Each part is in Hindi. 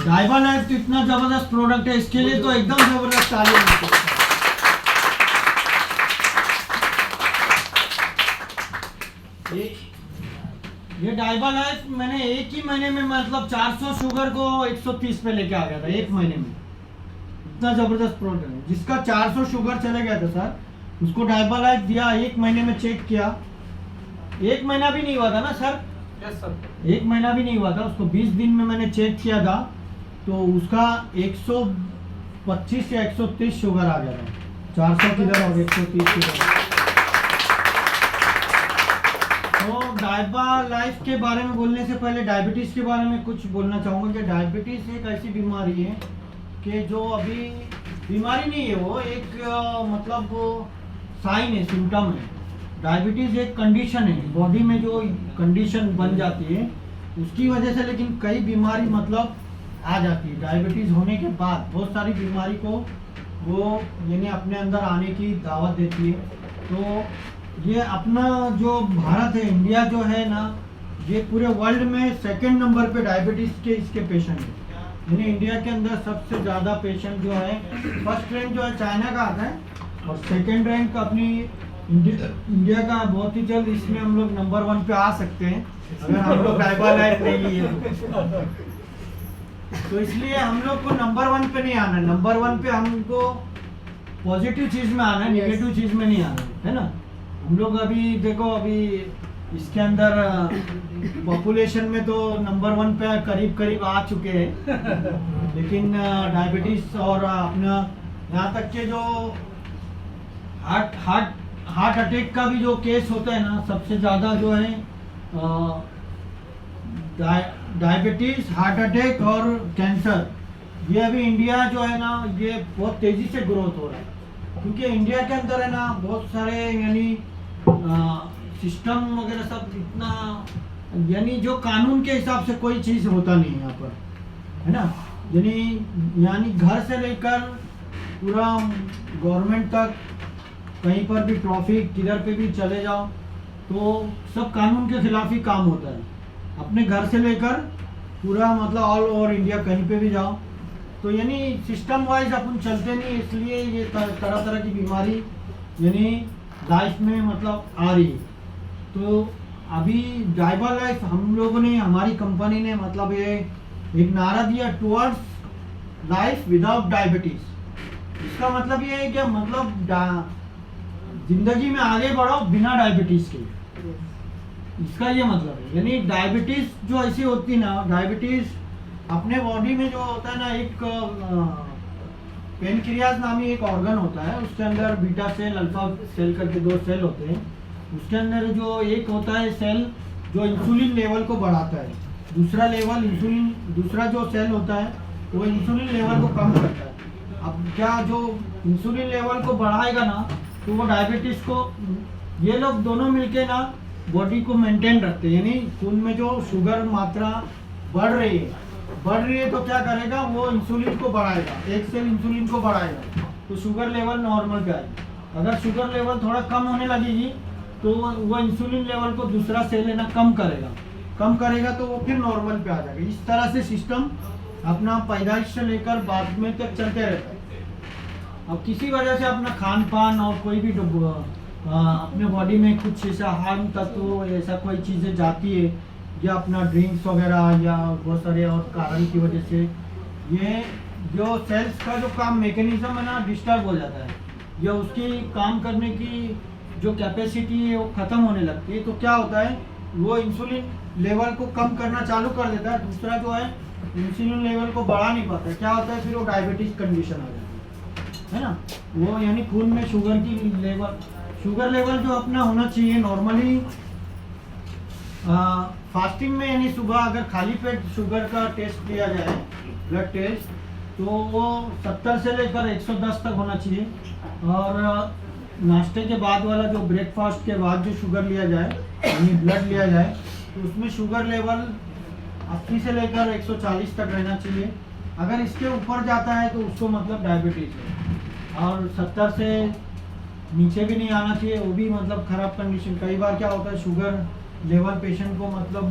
डाइबा लाइफ तो इतना जबरदस्त प्रोडक्ट है, इसके लिए तो एकदम जबरदस्त ताली होनी चाहिए। ये डाइबा लाइफ मैंने एक ही महीने में मतलब 400 शुगर को 130 पे लेके आ गया था एक महीने में। इतना जबरदस्त प्रोडक्ट है। जिसका 400 शुगर चले गया था सर, उसको डाइबा लाइफ दिया, एक महीने में चेक किया, एक महीना भी नहीं हुआ था ना सर? Yes sir. एक महीना भी नहीं हुआ था उसको, 20 दिन में मैंने चेक किया था, तो उसका 125 या 130 शुगर आ गया था। 400 किधर और 130 किधर। तो डाइबा लाइफ के बारे में बोलने से पहले डायबिटीज़ के बारे में कुछ बोलना चाहूँगा कि डायबिटीज़ एक ऐसी बीमारी है कि जो अभी बीमारी नहीं है, वो एक मतलब साइन है, सिम्टम है। डायबिटीज़ एक कंडीशन है, बॉडी में जो कंडीशन बन जाती है उसकी वजह से, लेकिन कई बीमारी मतलब आ जाती है डायबिटीज़ होने के बाद। बहुत सारी बीमारी को वो यानी अपने अंदर आने की दावत देती है। तो ये अपना जो भारत है, इंडिया जो है ना, ये पूरे वर्ल्ड में सेकंड नंबर पे डायबिटीज़ के इसके पेशेंट है। यानी इंडिया के अंदर सबसे ज़्यादा पेशेंट जो है, फर्स्ट रैंक जो है चाइना का आता है और सेकेंड रैंक अपनी इंडिया का। बहुत ही जल्द इसमें हम लोग नंबर 1 पे आ सकते हैं अगर हम लोग डाइबा लाइफ नहीं लिए तो इसलिए हम लोग को नंबर 1 पे नहीं आना है। नंबर 1 पे हमको पॉजिटिव चीज़ में आना है, नेगेटिव चीज़ में नहीं आना है ना। हम लोग अभी देखो, अभी इसके अंदर पॉपुलेशन में तो नंबर 1 पे करीब करीब आ चुके हैं, लेकिन डायबिटीज़ और अपना यहाँ तक के जो हार्ट अटैक का भी जो केस होता है ना, सबसे ज़्यादा जो है डायबिटीज़, हार्ट अटैक और कैंसर, ये अभी इंडिया जो है ना, ये बहुत तेज़ी से ग्रोथ हो रहा है। क्योंकि इंडिया के अंदर है ना बहुत सारे यानी सिस्टम वगैरह सब इतना, यानी जो कानून के हिसाब से कोई चीज़ होता नहीं है यहाँ पर, है ना। यानी घर से लेकर पूरा गवर्नमेंट तक, कहीं पर भी ट्रैफिक किधर पे भी चले जाओ तो सब कानून के खिलाफ ही काम होता है। अपने घर से लेकर पूरा मतलब ऑल ओवर इंडिया कहीं पे भी जाओ तो यानी सिस्टम वाइज अपन चलते नहीं, इसलिए ये तरह तरह की बीमारी यानी लाइफ में मतलब आ रही है। तो अभी डाइबा लाइफ हम लोगों ने, हमारी कंपनी ने मतलब ये एक नारा दिया, टुवर्ड्स लाइफ विदाउट डायबिटीज़। इसका मतलब ये है कि मतलब जिंदगी में आगे बढ़ो बिना डायबिटीज़ के, इसका ये मतलब है। यानी डायबिटीज़ जो ऐसी होती ना, डायबिटीज़ अपने बॉडी में जो होता है ना, एक पेनक्रियाज नामी एक ऑर्गन होता है, उसके अंदर बीटा सेल, अल्फा सेल करके 2 सेल होते हैं। उसके अंदर जो एक होता है सेल जो इंसुलिन लेवल को बढ़ाता है, दूसरा जो सेल होता है वो इंसुलिन लेवल को कम करता है। अब क्या जो इंसुलिन लेवल को बढ़ाएगा ना, तो वो डायबिटीज़ को, ये लोग दोनों मिलके ना बॉडी को मेंटेन रखते हैं। यानी खून में जो शुगर मात्रा बढ़ रही है तो क्या करेगा, वो इंसुलिन को बढ़ाएगा, एक सेल इंसुलिन को बढ़ाएगा तो शुगर लेवल नॉर्मल पे आएगा। अगर शुगर लेवल थोड़ा कम होने लगेगी तो वो इंसुलिन लेवल को दूसरा सेल है ना कम करेगा तो वो फिर नॉर्मल पे आ जाएगा। इस तरह से सिस्टम अपना पैदाइश से लेकर बाद में तक चलते रहता है। अब किसी वजह से अपना खान पान और कोई भी अपने बॉडी में कुछ ऐसा हार्म तत्व, ऐसा कोई चीज़ें जाती है, या अपना ड्रिंक्स वगैरह या बहुत सारे और कारण की वजह से ये जो सेल्स का जो काम मैकेनिज्म है ना डिस्टर्ब हो जाता है, या उसकी काम करने की जो कैपेसिटी है वो ख़त्म होने लगती है। तो क्या होता है, वो इंसुलिन लेवल को कम करना चालू कर देता है, दूसरा जो है इंसुलिन लेवल को बढ़ा नहीं पाता है। क्या होता है, फिर वो डायबिटीज़ कंडीशन आ जाती है ना। वो यानी खून में शुगर लेवल जो अपना होना चाहिए नॉर्मली फास्टिंग में, यानी सुबह अगर खाली पेट शुगर का टेस्ट लिया जाए, ब्लड टेस्ट, तो वो 70 से लेकर 110 तक होना चाहिए। और नाश्ते के बाद वाला जो ब्रेकफास्ट के बाद जो शुगर लिया जाए, यानी ब्लड लिया जाए, तो उसमें शुगर लेवल 80 से लेकर 140 तक रहना चाहिए। अगर इसके ऊपर जाता है तो उसको मतलब डायबिटीज़ है। और 70 से नीचे भी नहीं आना चाहिए, वो भी मतलब ख़राब कंडीशन। कई बार क्या होता है, शुगर लेवल पेशेंट को मतलब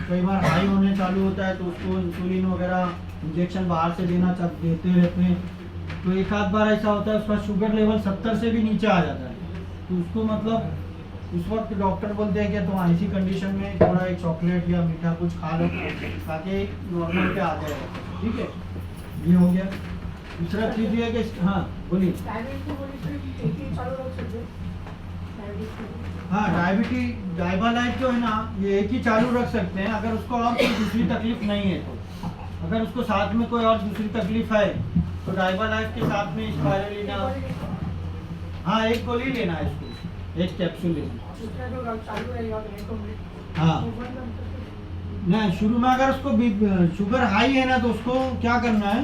कई बार हाई होने चालू होता है तो उसको इंसुलिन वगैरह इंजेक्शन बाहर से देते रहते हैं। तो एक आध बार ऐसा होता है उसका शुगर लेवल 70 से भी नीचे आ जाता है, तो उसको मतलब उस वक्त डॉक्टर बोलते हैं कि तो ऐसी कंडीशन में थोड़ा एक चॉकलेट या मीठा कुछ खा लो ताकि नॉर्मल पे आ जाएगा। ठीक है, ये हो गया। दूसरा चीज़ ये है कि हाँ बोलिए। हाँ, डायबालाइट जो है ना, ये एक ही चालू रख सकते हैं अगर उसको और कोई दूसरी तकलीफ नहीं है तो। अगर उसको साथ में कोई और दूसरी तकलीफ है तो डायबालाइट के साथ में स्पाइरुलिना, हाँ एक गोली लेना है इसको, एक कैप्सूल लेना। हाँ नहीं, शुरू में अगर उसको शुगर हाई है ना तो उसको क्या करना है,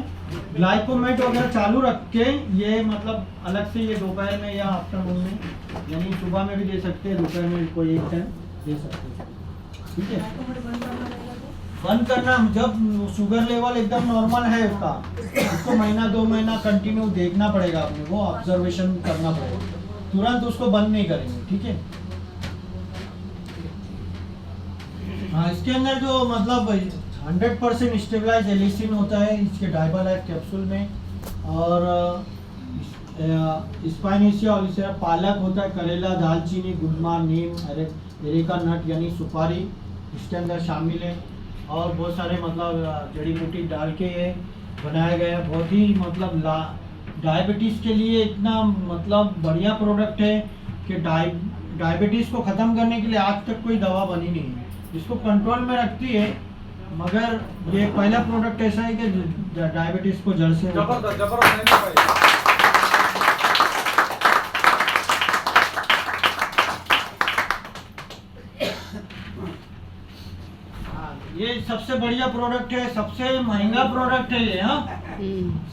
ग्लाइकोमेट वगैरह चालू रख के, ये मतलब अलग से ये दोपहर में या आफ्टरनून में, यानी सुबह में भी दे सकते हैं, दोपहर में कोई एक टाइम दे सकते हैं। ठीक है, बंद करना जब शुगर लेवल एकदम नॉर्मल है उसका, उसको महीना 2 महीना कंटिन्यू देखना पड़ेगा अपने को, ऑब्जर्वेशन करना पड़ेगा, तुरंत उसको बंद नहीं करेंगे। ठीक है, हाँ इसके अंदर जो मतलब 100% स्टेबलाइज एलिसिन होता है इसके डायबालाइट कैप्सूल में, और स्पाइनेसिया ओलिसेरा पालक होता है, करेला, दालचीनी, गुड़मा, नीम, एरेका नट यानी सुपारी इसके अंदर शामिल है, और बहुत सारे मतलब जड़ी बूटी डाल के ये बनाया गया है। बहुत ही मतलब डायबिटीज़ के लिए इतना मतलब बढ़िया प्रोडक्ट है कि डायबिटीज़ को ख़त्म करने के लिए आज तक कोई दवा बनी नहीं है, इसको कंट्रोल में रखती है, मगर ये पहला प्रोडक्ट ऐसा है कि डायबिटीज़ को जड़ से ये सबसे बढ़िया प्रोडक्ट है, सबसे महंगा प्रोडक्ट है ये। हाँ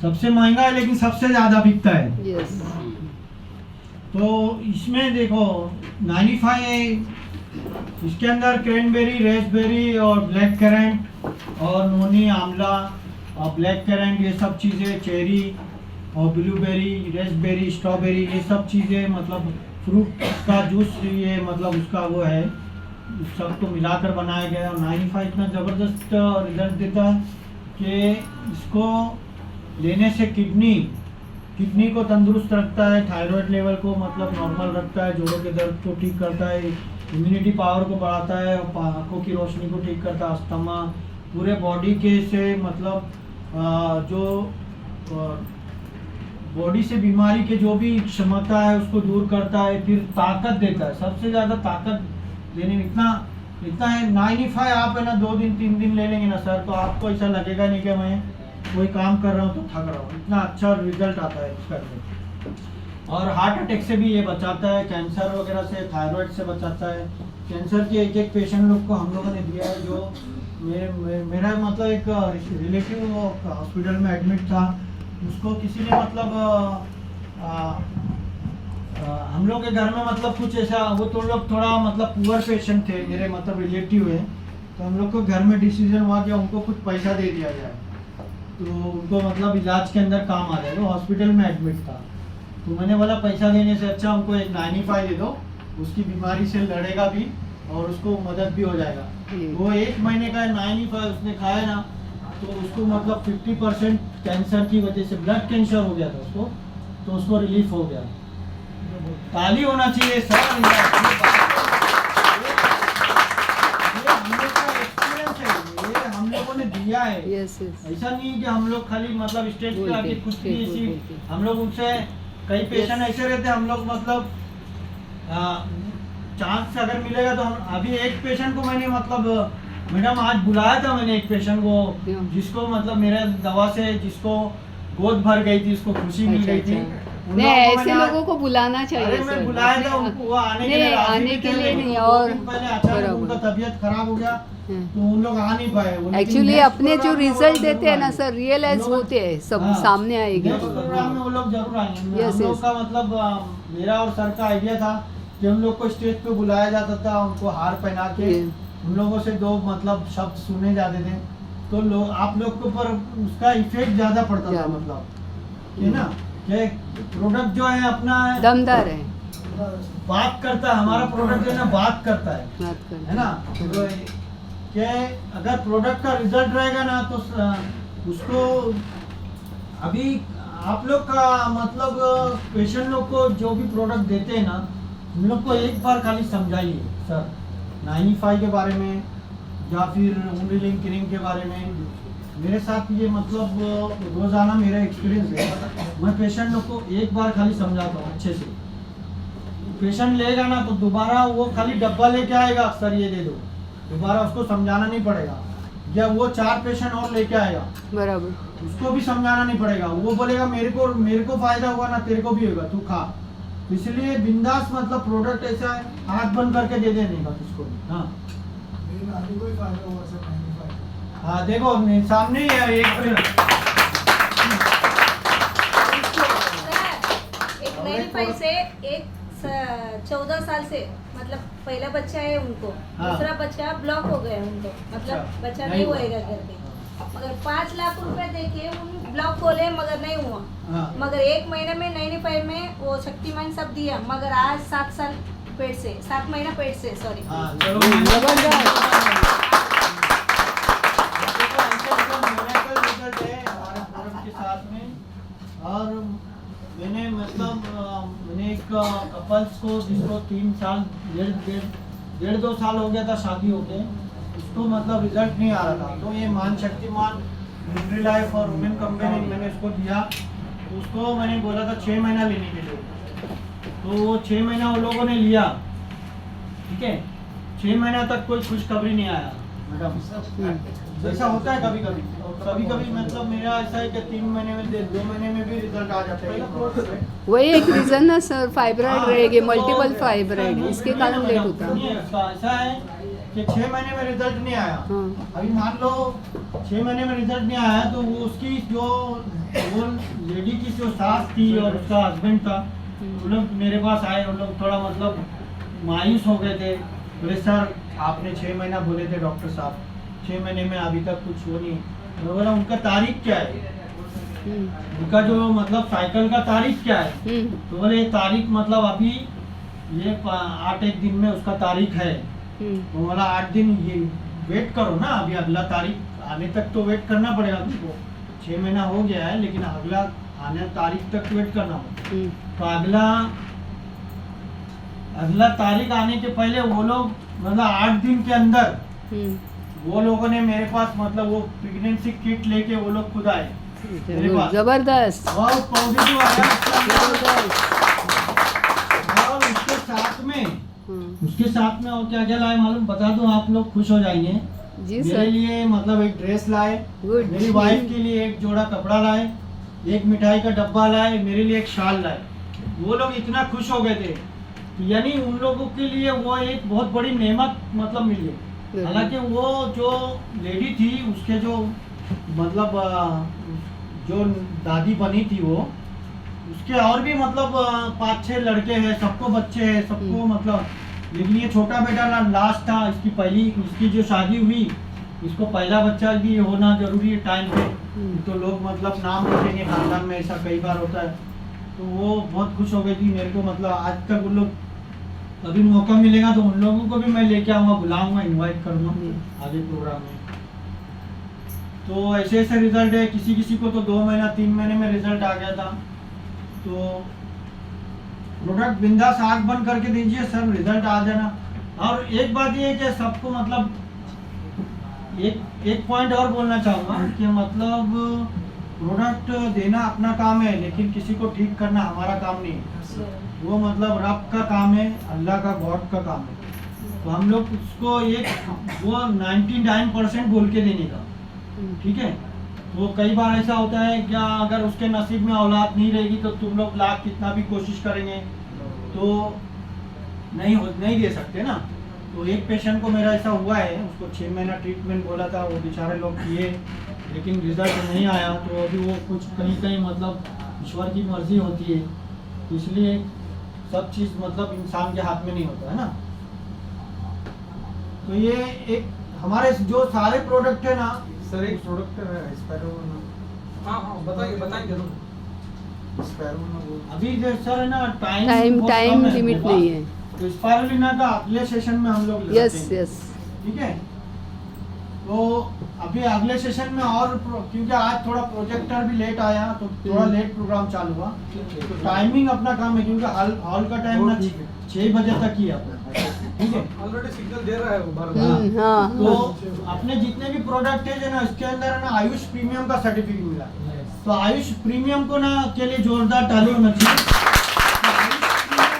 सबसे महंगा है लेकिन सबसे ज्यादा बिकता है। यस। तो इसमें देखो 95 है, इसके अंदर क्रैनबेरी, रेसबेरी और ब्लैक करेंट और नोनी, आंवला और ब्लैक करेंट, ये सब चीज़ें, चेरी और ब्लूबेरी, रेसबेरी, स्ट्रॉबेरी, ये सब चीज़ें मतलब फ्रूट का जूस, ये मतलब उसका वो है, सबको मिलाकर बनाया गया। और 95 इतना ज़बरदस्त रिजल्ट देता है कि इसको लेने से किडनी को तंदुरुस्त रखता है, थायराइड लेवल को मतलब नॉर्मल रखता है, जोड़ों के दर्द को ठीक करता है, इम्यूनिटी पावर को बढ़ाता है, आँखों की रोशनी को ठीक करता है, अस्थमा, पूरे बॉडी के से मतलब जो बॉडी से बीमारी के जो भी क्षमता है उसको दूर करता है, फिर ताकत देता है, सबसे ज़्यादा ताकत देने में इतना है। 95 आप है ना 2 दिन 3 दिन ले लेंगे ना सर, तो आपको ऐसा लगेगा नहीं कि मैं कोई काम कर रहा हूँ तो थक रहा हूँ, इतना अच्छा रिजल्ट आता है इसका। और हार्ट अटैक से भी ये बचाता है, कैंसर वगैरह से, थायराइड से बचाता है। कैंसर के एक पेशेंट लोग को हम लोगों ने दिया है, जो मेरा मतलब एक रिलेटिव हॉस्पिटल में एडमिट था, उसको किसी ने मतलब हम लोग के घर में मतलब कुछ ऐसा, वो तो लोग थोड़ा मतलब पुअर पेशेंट थे, मेरे मतलब रिलेटिव है, तो हम लोग को घर में डिसीजन हुआ कि उनको कुछ पैसा दे दिया जाए तो उनको मतलब इलाज के अंदर काम आ जाए। वो हॉस्पिटल में एडमिट था, तो मैंने बोला पैसा देने से अच्छा हमको एक 95 दे दो, उसकी बीमारी से लड़ेगा भी और उसको मदद भी हो जाएगा। वो 1 महीने का 95 उसने खाया ना, तो उसको मतलब 50% कैंसर की वजह से, ब्लड कैंसर हो गया था उसको, तो उसको रिलीफ हो गया। ताली होना चाहिए सर। ये हम लोग का एक्सपीरियंस है, ये हम लोगों ने दिया है। Yes yes. ऐसा नहीं कि हम लोग खाली मतलब स्टेज पे आके कुछ भी ऐसी, बोलते। हम लोग उनसे कई पेशेंट ऐसे रहते हैं, हम लोग मतलब चांस अगर मिलेगा तो हम, अभी एक पेशेंट को मैंने मतलब मैडम आज बुलाया था मैंने, एक पेशेंट को जिसको मतलब मेरे दवा से जिसको गोद भर गई थी, उसको खुशी मिल गई थी। नहीं, ऐसे लोगों को बुलाना चाहिए। अरे मैं बुलाया था उनको, वो आने के लिए आने के लिए नहीं, और पहले अचानक उनका तबीयत खराब हो गया तो उन लोग आ नहीं पाए। एक्चुअली अपने जो रिजल्ट देते हैं ना सर, रियलाइज होते हैं, सब सामने आएगी। प्रोग्राम में वो लोग जरूर आएंगे। हम लोग का मतलब मेरा और सर का आइडिया था कि हम लोग को स्टेज पे बुलाया जाता था, उनको हार पहना के उन लोगों से 2 मतलब शब्द सुने जाते थे, तो लोग आप लोग के ऊपर उसका इफेक्ट ज्यादा पड़ता था, मतलब है ना कि प्रोडक्ट जो है अपना दमदार है, बात करता है, हमारा प्रोडक्ट जो है ना बात करता है बात कर है ना। तो क्या अगर प्रोडक्ट का रिजल्ट रहेगा ना तो उसको अभी आप लोग का मतलब पेशेंट लोग को जो भी प्रोडक्ट देते हैं ना, उन लोग को एक बार खाली समझाइए सर 95 के बारे में या फिर उंगली क्रीम के बारे में। मेरे साथ ये मतलब रोजाना मेरा एक्सपीरियंस है, मैं पेशेंट लोग को एक बार खाली समझाता हूँ अच्छे से। पेशेंट लेगा ना तो दोबारा वो खाली डब्बा लेके आएगा, सर ये दे दो, दोबारा उसको समझाना नहीं पड़ेगा। या वो 4 पेशेंट और लेके आएगा, बराबर, उसको भी समझाना नहीं पड़ेगा। वो बोलेगा मेरे को फायदा हुआ ना, तेरे को भी होगा, तू खा। तो इसलिए बिंदास मतलब प्रोडक्ट ऐसा है, आँख बंद करके दे देने का किसको भी। हाँ हाँ देखो सामने ही है एक एक 95 से एक 14 साल से मतलब पहला बच्चा है उनको, हाँ। दूसरा बच्चा ब्लॉक हो गया उनको, मतलब अच्छा, बच्चा नहीं नहीं हुआ। होएगा करके। मगर 5 लाख रुपए देके उन ब्लॉक खोले मगर नहीं हुआ। हाँ मगर 1 महीने में 95 में वो शक्तिमान सब दिया, मगर आज 7 साल पेट से, 7 महीना पेट से, सॉरी। हाँ चलो रिजल्ट है हमारे प्रोडक्ट के साथ में। और मैंने मतलब मैंने एक कपल्स को जिसको 3 साल डेढ़ 2 साल हो गया था शादी होके, उसको मतलब रिजल्ट नहीं आ रहा था। तो ये मान शक्तिमान न्यूट्री लाइफ और वुमेन कंपनी मैंने उसको दिया। तो उसको मैंने बोला था 6 महीना लेने के लिए, तो वो 6 महीना उन लोगों ने लिया, ठीक है। 6 महीना तक कोई खुशखबरी नहीं आया मैडम। ऐसा होता है कभी कभी मतलब मेरा ऐसा है कि 3 महीने में 2 महीने में भी रिजल्ट आ जाता है। वही एक रीजन ना सर, फाइब्राइड हाँ, रहेगी, तो मल्टीपल वो- फाइब्राइड, इसके कारण लेट होता है। सुनिए, ऐसा है कि 6 महीने में रिजल्ट नहीं आया। हाँ। अभी मान लो 6 महीने में रिजल्ट नहीं आया तो वो उसकी जो वो लेडी की जो सास थी और उसका हस्बैंड था, वो लोग मेरे पास आए। वो लोग थोड़ा मतलब मायूस हो गए थे, बोले सर आपने 6 महीना बोले थे डॉक्टर साहब, 6 महीने में अभी तक कुछ हो नहीं। मैं बोला उनका तारीख क्या है, उनका जो मतलब साइकिल का तारीख क्या है। तो बोले ये तारीख मतलब अभी ये 8 दिन में उसका तारीख है। तो बोला 8 दिन ये वेट करो ना, अभी अगला तारीख आने तक तो वेट करना पड़ेगा तुमको। 6 महीना हो गया है लेकिन अगला आने तारीख तक वेट करना पड़ेगा। तो अगला तारीख आने के पहले वो लोग मतलब 8 दिन के अंदर वो लोगों ने मेरे पास मतलब वो प्रेगनेंसी किट लेके वो लोग खुद आए मेरे पास। जबरदस्त, बहुत पॉजिटिव आया जबरदस्त। और उसके साथ में और क्या क्या लाए मालूम बता दूं, आप लोग खुश हो जाएंगे। जी मेरे सर, लिए मतलब एक ड्रेस लाए, गुड। मेरी वाइफ के लिए एक जोड़ा कपड़ा लाए, एक मिठाई का डब्बा लाए, मेरे लिए एक शाल लाए। वो लोग इतना खुश हो गए थे, यानी उन लोगों के लिए वो एक बहुत बड़ी नेमत मतलब मिली है। हालांकि वो जो लेडी थी उसके जो मतलब जो दादी बनी थी वो उसके और भी मतलब 5-6 लड़के हैं, सबको बच्चे हैं, सबको मतलब। लेकिन ये छोटा बेटा ना लास्ट था, इसकी जो शादी हुई, इसको पहला बच्चा भी होना जरूरी है टाइम पे। तो लोग मतलब नाम रखेंगे खानदान में, ऐसा कई बार होता है। तो वो बहुत खुश हो गई थी मेरे को, मतलब आज तक उन लोग कभी मौका मिलेगा तो उन लोगों को भी मैं लेके आऊँगा, बुलाऊंगा, इनवाइट करूँगा आगे प्रोग्राम में। तो ऐसे ऐसे रिजल्ट है, किसी को तो 2 महीना 3 महीने में रिजल्ट आ गया था। तो प्रोडक्ट बिंदास आँख बंद करके दीजिए सर, रिजल्ट आ जाना। और एक बात ये है कि सबको मतलब एक पॉइंट और बोलना चाहूँगा कि मतलब प्रोडक्ट देना अपना काम है, लेकिन किसी को ठीक करना हमारा काम नहीं है। वो मतलब रब का काम है, अल्लाह का, गॉड का काम है। तो हम लोग उसको वो 99% बोल के देने का, ठीक है। तो कई बार ऐसा होता है क्या, अगर उसके नसीब में औलाद नहीं रहेगी तो तुम लोग लाख कितना भी कोशिश करेंगे तो नहीं दे सकते ना। तो एक पेशेंट को मेरा ऐसा हुआ है, उसको 6 महीना ट्रीटमेंट बोला था, वो बेचारे लोग किए लेकिन रिजल्ट नहीं आया। तो अभी वो कुछ कहीं मतलब ईश्वर की मर्जी होती है, तो इसलिए सब चीज़ मतलब इंसान के हाथ में नहीं होता है ना। तो ये एक हमारे जो सारे प्रोडक्ट है ना सर, एक प्रोडक्ट है स्पाइरो। हाँ बताइए जरूर। अभी सर है ना टाइम टाइम लिमिट नहीं है। तो स्पायरुलिना का अगले सेशन में हम लोग यस लेते हैं। यस। ठीक है, तो अभी अगले सेशन में और क्योंकि आज थोड़ा प्रोजेक्टर भी लेट आया तो थोड़ा लेट प्रोग्राम चालू हुआ, तो टाइमिंग अपना काम है क्योंकि हॉल का टाइम ना 6 बजे तक ही है अपना। ठीक है, ऑलरेडी सिग्नल दे रहा है वो बार-बार। हाँ तो अपने जितने भी प्रोडक्ट है जो ना इसके अंदर है ना आयुष प्रीमियम का सर्टिफिकेट मिला है। तो आयुष प्रीमियम को ना के लिए जोरदार ताली होना चाहिए। तो आयुष प्रीमियम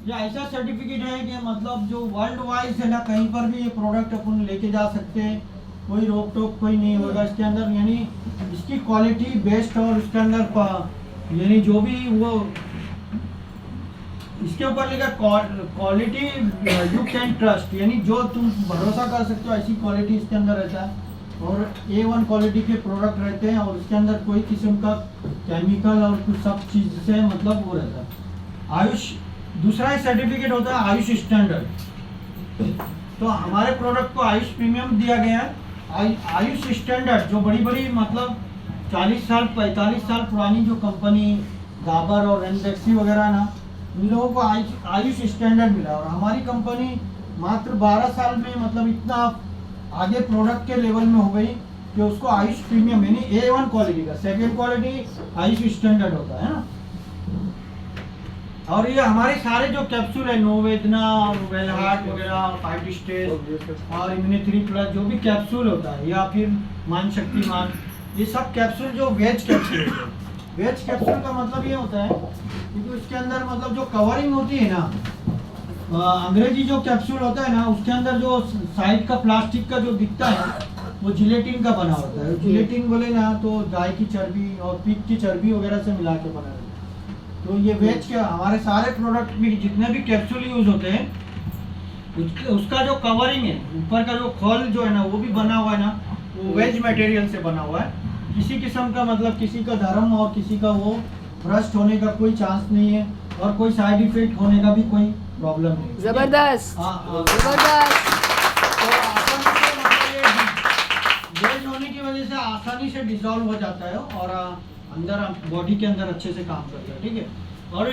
ये ऐसा सर्टिफिकेट है कि मतलब जो वर्ल्ड वाइज है ना कहीं पर भी ये प्रोडक्ट अपन लेके जा सकते हैं, कोई रोक टोक कोई नहीं होगा इसके अंदर। यानी इसकी क्वालिटी बेस्ट और इसके अंदर यानी जो भी वो इसके ऊपर लिखा क्वालिटी यू कैन ट्रस्ट, यानी जो तुम भरोसा कर सकते हो ऐसी क्वालिटी इसके अंदर रहता है। और A1 क्वालिटी के प्रोडक्ट रहते हैं और इसके अंदर कोई किस्म का केमिकल और कुछ सब चीज़ से मतलब वो रहता है। आयुष दूसरा ही सर्टिफिकेट होता है आयुष स्टैंडर्ड। तो हमारे प्रोडक्ट को आयुष प्रीमियम दिया गया है। आयुष स्टैंडर्ड जो बड़ी बड़ी मतलब 40 साल 45 साल पुरानी जो कंपनी डाबर और रेनबेक्सी वगैरह ना, इन लोगों को आयुष स्टैंडर्ड मिला और हमारी कंपनी मात्र 12 साल में मतलब इतना आगे प्रोडक्ट के लेवल में हो गई कि उसको आयुष प्रीमियम यानी A1 क्वालिटी का, सेकेंड क्वालिटी आयुष स्टैंडर्ड होता है ना। और ये हमारे सारे जो कैप्सूल है नोवेदना, वेलहार्ट वगैरह, 5 स्टेज और इम्यूनिटी प्लस जो भी कैप्सूल होता है या फिर मान शक्तिमान, ये सब कैप्सूल जो वेज कैप्सूल होते हैं। वेज कैप्सूल का मतलब ये होता है क्योंकि उसके अंदर मतलब जो कवरिंग होती है ना, अंग्रेजी जो कैप्सूल होता है ना उसके अंदर जो साइड का प्लास्टिक का जो दिखता है वो जिलेटिन का बना होता है। जिलेटिन बोले ना तो गाय की चर्बी और पिग की चर्बी वगैरह से मिला के बना रहता है। तो ये वेज के हमारे सारे प्रोडक्ट में जितने भी कैप्सूल यूज होते हैं उसका जो कवरिंग है ऊपर का जो खोल जो है ना वो भी बना हुआ है ना, वो वेज मटेरियल से बना हुआ है। किसी किस्म का मतलब किसी का धर्म और किसी का वो भ्रष्ट होने का कोई चांस नहीं है और कोई साइड इफेक्ट होने का भी कोई प्रॉब्लम नहीं है। जबरदस्त जबरदस्त। तो अपन को मतलब ये वेज होने की वजह से आसानी से डिसॉल्व हो जाता है और अंदर बॉडी के अंदर अच्छे से काम करता है। ठीक है, और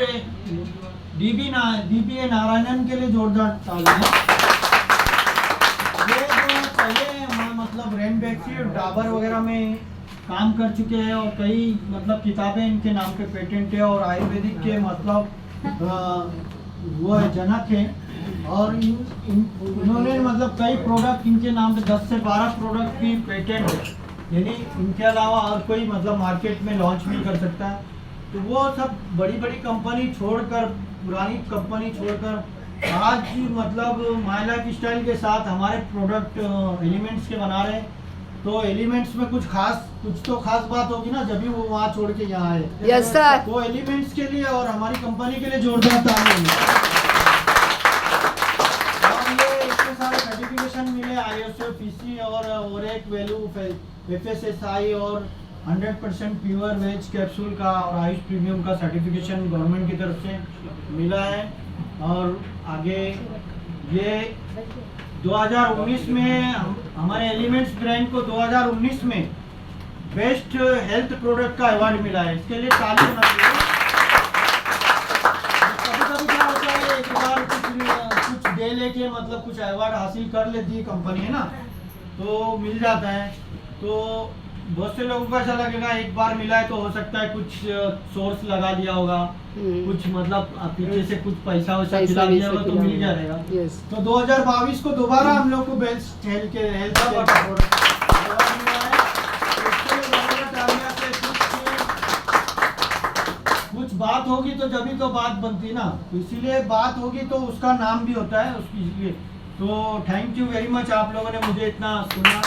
DBA नारायणन के लिए जोरदार तालियां। ये जो पहले मतलब रेनबेक्सी और डाबर वगैरह में काम कर चुके हैं और कई मतलब किताबें इनके नाम पे पेटेंट है और आयुर्वेदिक के मतलब वो है जनक है। और इन्होंने मतलब कई प्रोडक्ट इनके नाम पे 10 से 12 प्रोडक्ट भी पेटेंट है, यानी इनके अलावा और कोई मतलब मार्केट में लॉन्च नहीं कर सकता। तो वो सब बड़ी बड़ी कंपनी छोड़कर पुरानी कंपनी छोड़कर आज मतलब माय लाइफ स्टाइल के साथ हमारे प्रोडक्ट एलिमेंट्स के बना रहे हैं। तो एलिमेंट्स में कुछ तो खास बात होगी ना जब भी वो वहाँ छोड़ के यहाँ आए। Yes sir. वो एलिमेंट्स के लिए और हमारी कंपनी के लिए जोरदार ताली। इतने सारे सर्टिफिकेशन मिले ISO PC और ओरेक वैल्यू FSSI और 100% प्योर वेज कैप्सूल का और आयुष प्रीमियम का सर्टिफिकेशन गवर्नमेंट की तरफ से मिला है। और आगे ये 2019 में हमारे एलिमेंट्स ब्रांड को 2019 में बेस्ट हेल्थ प्रोडक्ट का अवार्ड मिला है। इसके लिए ताली होना चाहिए। कभी क्या होता है एक बार कुछ दे लेके मतलब कुछ अवार्ड हासिल कर लेती है कंपनी है ना, तो मिल जाता है। तो बहुत से लोगों को ऐसा लगेगा एक बार मिला है तो हो सकता है कुछ सोर्स लगा दिया होगा, कुछ मतलब पीछे से कुछ पैसा वैसा खिला दिया होगा तो मिल जाएगा। तो 2022 को दोबारा हम लोग को बेस्ट हेल्थ का प्रोडक्ट मिला है। कुछ बात होगी तो जब ही तो बात बनती ना, तो इसीलिए बात होगी तो उसका नाम भी होता है उसकी। इसलिए तो थैंक यू वेरी मच आप लोगों ने मुझे इतना सुना।